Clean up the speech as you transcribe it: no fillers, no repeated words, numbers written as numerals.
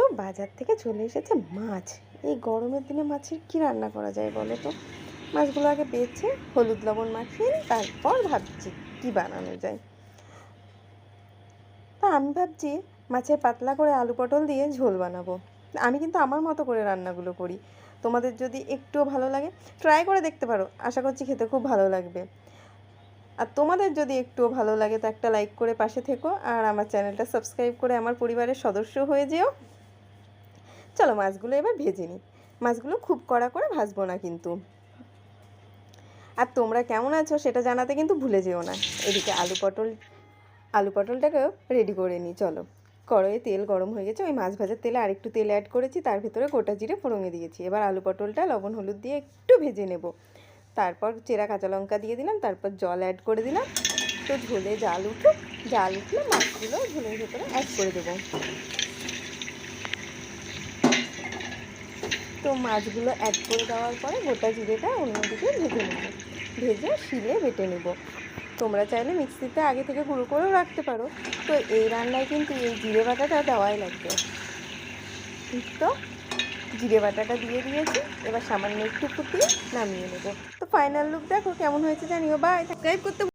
তো বাজার থেকে চলে এসেছে মাছ। এই গরমের দিনে মাছের কি রান্না করা যায় বলো তো? মাছগুলো আগে বেছে হলুদ লবণ মাখিয়ে নিই, তারপর ভাবছি কি বানানো যায়। তা আমি ভাবছি মাছের পাতলা করে আলু পটল দিয়ে ঝোল বানাবো। আমি কিন্তু আমার মতো করে রান্নাগুলো করি। তোমাদের যদি একটুও ভালো লাগে ট্রাই করে দেখতে পারো, আশা করছি খেতে খুব ভালো লাগবে। আর তোমাদের যদি একটুও ভালো লাগে তো একটা লাইক করে পাশে থেকো, আর আমার চ্যানেলটা সাবস্ক্রাইব করে আমার পরিবারের সদস্য হয়ে যেও। চলো মাছগুলো এবার ভেজে নিই। মাছগুলো খুব কড়া করে ভাজবো না কিন্তু। আর তোমরা কেমন আছো সেটা জানাতে কিন্তু ভুলে যেও না। এদিকে আলু পটলটাকেও রেডি করে নিই। চলো, কড়াইয়ে তেল গরম হয়ে গেছে, ওই মাছ ভাজার তেলে আরেকটু তেল অ্যাড করেছি, তার ভেতরে গোটা জিরে ফোড়নে দিয়েছি। এবার আলু পটলটা লবণ হলুদ দিয়ে একটু ভেজে নেব। তারপর চেরা কাঁচা লঙ্কা দিয়ে দিলাম, তারপর জল অ্যাড করে দিলাম। তো ঝোলে জাল উঠুক, জাল উঠলে মাছগুলো ঝোলের ভেতরে অ্যাড করে দেবো। তো মাছগুলো অ্যাড করে দেওয়ার পরে গোটা জিরেটা অন্যদিকে ভেজে নেব, ভেজে শিলে বেটে নেব। তোমরা চাইলে মিক্সিতে আগে থেকে গুঁড়ো করেও রাখতে পারো। তো এই রান্নায় কিন্তু এই জিরে বাটাটা দেওয়াই লাগবে। তো জিরে বাটাটা দিয়ে দিয়েছি, এবার সামান্য একটু ফুটিয়ে নামিয়ে নেব। তো ফাইনাল লুক দেখো কেমন হয়েছে জানিও। বাই, সাবস্ক্রাইব করতে